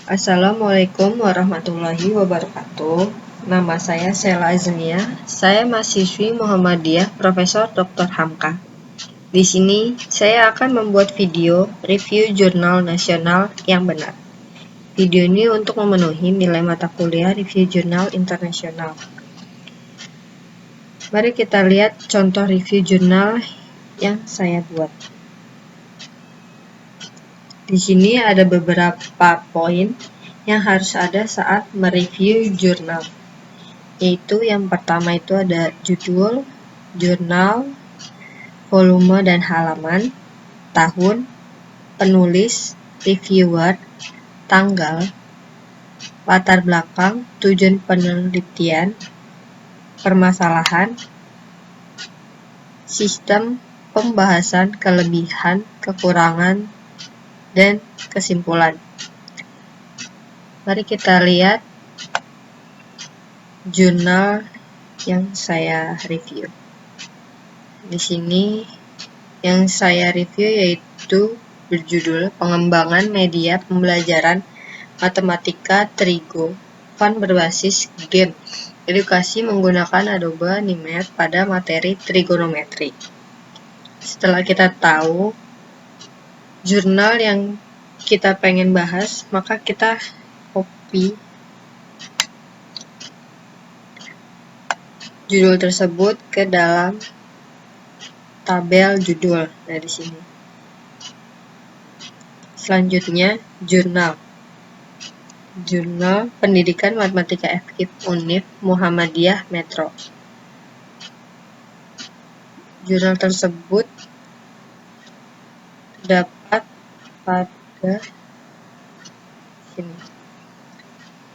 Assalamualaikum warahmatullahi wabarakatuh. Nama saya Sela Aznia. Saya mahasiswi Muhammadiyah Profesor Dr. Hamka. Di sini saya akan membuat video review jurnal nasional yang benar. Video ini untuk memenuhi nilai mata kuliah review jurnal internasional. Mari kita lihat contoh review jurnal yang saya buat. Di sini ada beberapa poin yang harus ada saat mereview jurnal. Yaitu yang pertama itu ada judul, jurnal, volume dan halaman, tahun, penulis, reviewer, tanggal, latar belakang, tujuan penelitian, permasalahan, sistem pembahasan, kelebihan, kekurangan, dan kesimpulan. Mari kita lihat jurnal yang saya review. Di sini yang saya review yaitu berjudul Pengembangan Media Pembelajaran Matematika Trigo Fun berbasis game edukasi menggunakan Adobe Animate pada materi trigonometri. Setelah kita tahu jurnal yang kita pengen bahas, maka kita copy judul tersebut ke dalam tabel judul. Nah, di sini. Selanjutnya, jurnal. Jurnal Pendidikan Matematika Efektif Univ Muhammadiyah Metro. Jurnal tersebut terdapat pada sini.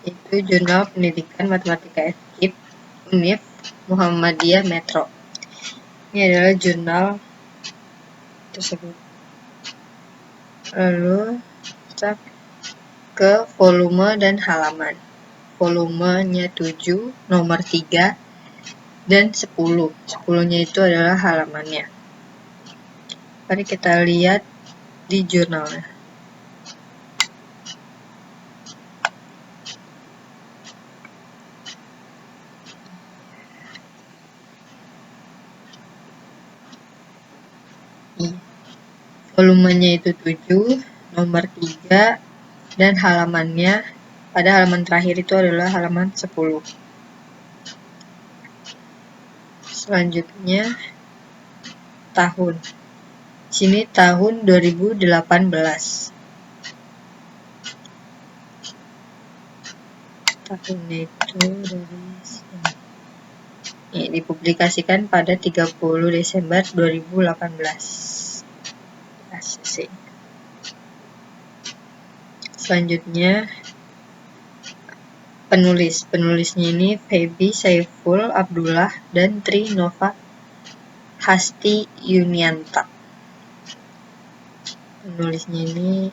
Itu Jurnal Pendidikan Matematika Efektif Univ Muhammadiyah Metro. Ini adalah jurnal tersebut. Lalu kita ke volume dan halaman. Volumenya 7, nomor 3, dan 10. 10-nya itu adalah halamannya. Mari kita lihat di jurnalnya. Volumenya itu 7, nomor 3, dan halamannya pada halaman terakhir itu adalah halaman 10. Selanjutnya tahun. Sini tahun 2018. Tahunnya itu dari sini. Ini dipublikasikan pada 30 Desember 2018. Selanjutnya penulis. Penulisnya ini Feby Saiful Abdullah dan Tri Nova Hasti Yunianta. Penulisnya ini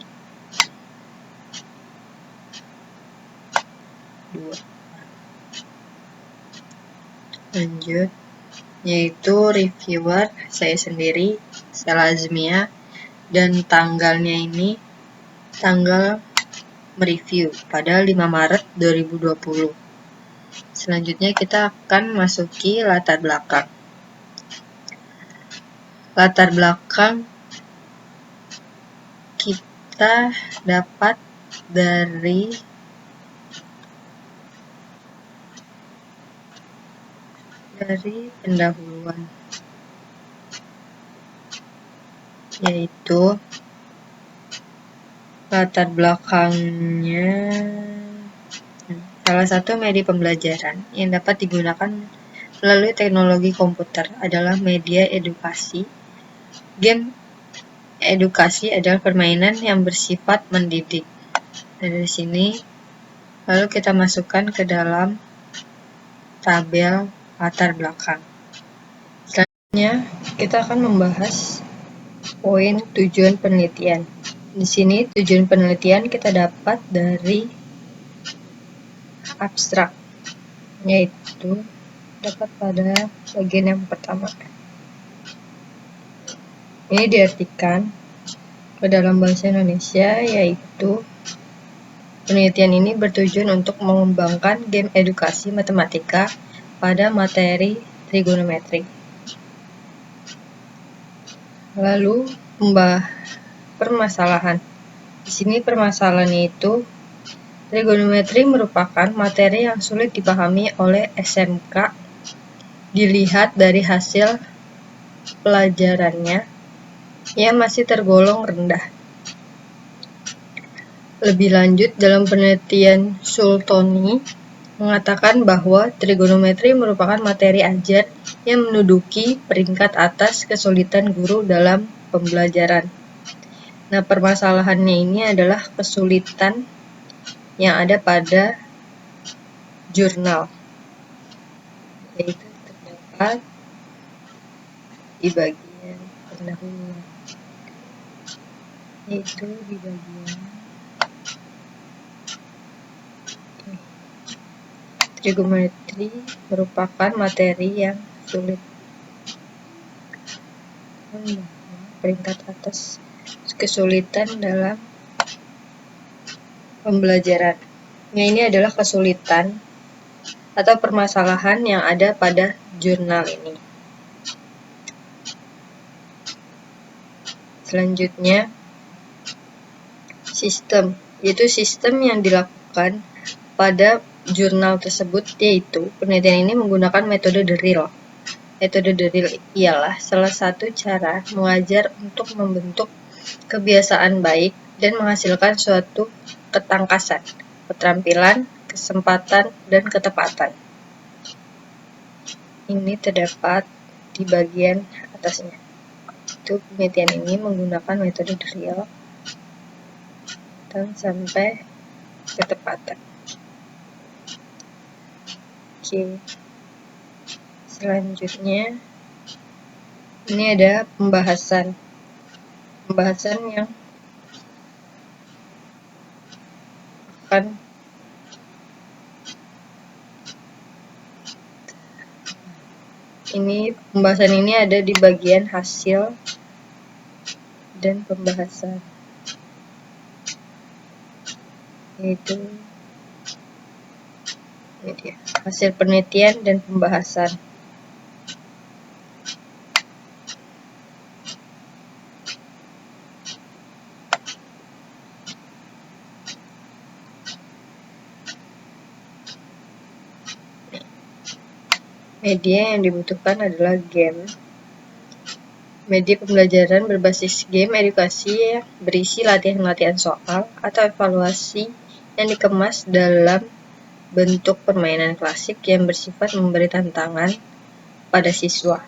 2. Lanjut, yaitu reviewer saya sendiri, Sela Aznia, dan tanggalnya ini tanggal mereview pada 5 Maret 2020. Selanjutnya kita akan masuki latar belakang. Latar belakang kita dapat dari pendahuluan, yaitu latar belakangnya salah satu media pembelajaran yang dapat digunakan melalui teknologi komputer adalah media edukasi. Game edukasi adalah permainan yang bersifat mendidik. Dari sini lalu kita masukkan ke dalam tabel latar belakang. Selanjutnya kita akan membahas poin tujuan penelitian. Di sini tujuan penelitian kita dapat dari abstrak, yaitu dapat pada bagian yang pertama. Ini diartikan ke dalam bahasa Indonesia, yaitu Penelitian ini bertujuan untuk mengembangkan game edukasi matematika pada materi trigonometri. Lalu permasalahan. Di sini permasalahannya itu trigonometri merupakan materi yang sulit dipahami oleh SMK dilihat dari hasil pelajarannya yang masih tergolong rendah. Lebih lanjut, dalam penelitian Sultoni mengatakan bahwa trigonometri merupakan materi ajar yang menduduki peringkat atas kesulitan guru dalam pembelajaran. Nah, permasalahannya ini adalah kesulitan yang ada pada jurnal, yaitu terdapat di bagian pendahuluan, yaitu di bagian trigonometri merupakan materi yang sulit, peringkat atas kesulitan dalam pembelajaran. Nah, ini adalah kesulitan atau permasalahan yang ada pada jurnal ini. Selanjutnya, sistem, yaitu sistem yang dilakukan pada jurnal tersebut, yaitu penelitian ini menggunakan metode drill. Metode drill ialah salah satu cara mengajar untuk membentuk kebiasaan baik dan menghasilkan suatu ketangkasan, keterampilan, kesempatan, dan ketepatan. Ini terdapat di bagian atasnya. Itu penelitian ini menggunakan metode drill dan sampai ketepatan. Oke. Selanjutnya, ini ada pembahasan yang akan pembahasan ini ada di bagian hasil dan pembahasan, yaitu ini dia, hasil penelitian dan pembahasan. Media yang dibutuhkan adalah game. Media pembelajaran berbasis game edukasi yang berisi latihan-latihan soal atau evaluasi yang dikemas dalam bentuk permainan klasik yang bersifat memberi tantangan pada siswa.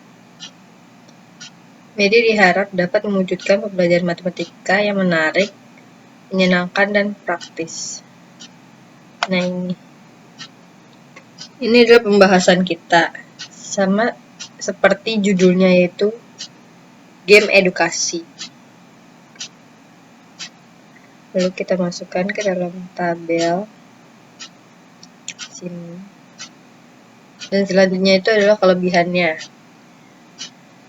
Media diharap dapat mewujudkan pembelajaran matematika yang menarik, menyenangkan, dan praktis. Nah, ini adalah pembahasan kita, sama seperti judulnya, yaitu game edukasi. Lalu kita masukkan ke dalam tabel sini. Dan selanjutnya itu adalah kelebihannya.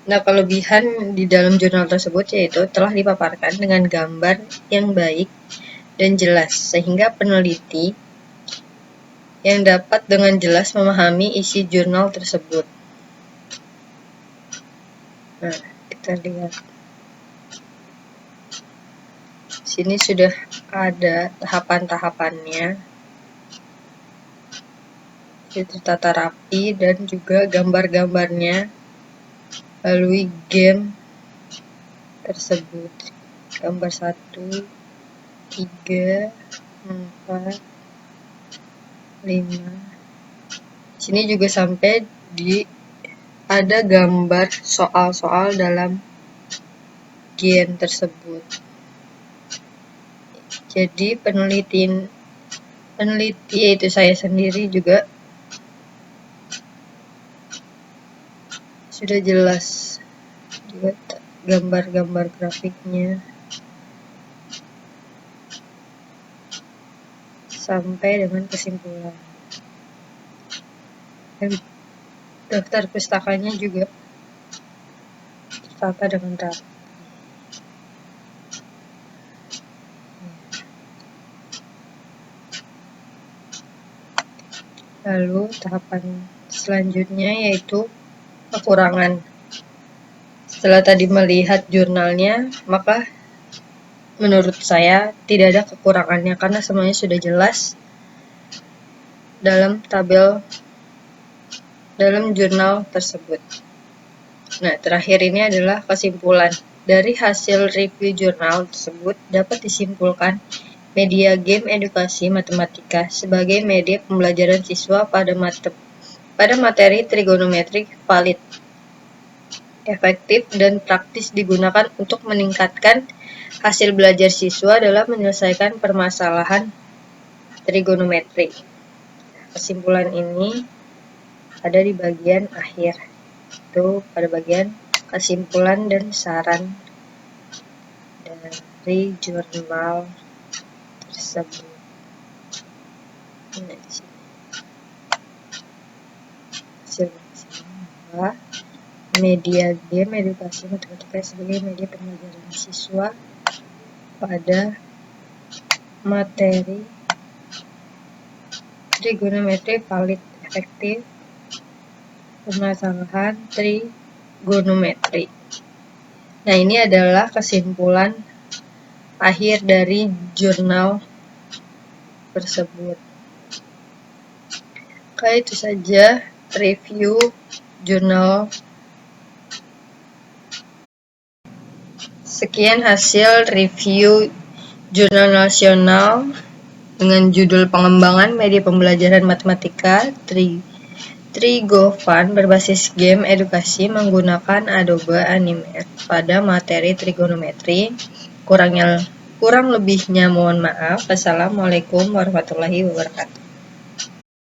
Nah, kelebihan di dalam jurnal tersebut yaitu telah dipaparkan dengan gambar yang baik dan jelas, sehingga peneliti yang dapat dengan jelas memahami isi jurnal tersebut. Nah, kita lihat. Sini sudah ada tahapan-tahapannya, tertata rapi, dan juga gambar-gambarnya melalui game tersebut. Gambar 1, 3, 4, 5. Sini juga sampai ada gambar soal-soal dalam game tersebut. Jadi peneliti yaitu saya sendiri juga sudah jelas juga gambar-gambar grafiknya sampai dengan kesimpulan. Dan daftar pustakanya juga tertata dengan rapi. Lalu tahapan selanjutnya yaitu kekurangan. Setelah tadi melihat jurnalnya, maka menurut saya tidak ada kekurangannya karena semuanya sudah jelas dalam tabel dalam jurnal tersebut. Nah, terakhir ini adalah kesimpulan. Dari hasil review jurnal tersebut dapat disimpulkan media game edukasi matematika sebagai media pembelajaran siswa pada materi trigonometrik valid, efektif, dan praktis digunakan untuk meningkatkan hasil belajar siswa dalam menyelesaikan permasalahan trigonometri. Kesimpulan ini ada di bagian akhir, itu pada bagian kesimpulan dan saran dari jurnal tersebut. Bahwa media game edukasi matematika sebagai media pembelajaran siswa pada materi trigonometri valid, efektif, permasalahan trigonometri. Nah, ini adalah kesimpulan akhir dari jurnal tersebut. Oke, itu saja review jurnal. Sekian hasil review jurnal nasional dengan judul pengembangan media pembelajaran matematika Trigovan berbasis game edukasi menggunakan Adobe Animate pada materi trigonometri. Kurang lebihnya mohon maaf. Wassalamualaikum warahmatullahi wabarakatuh.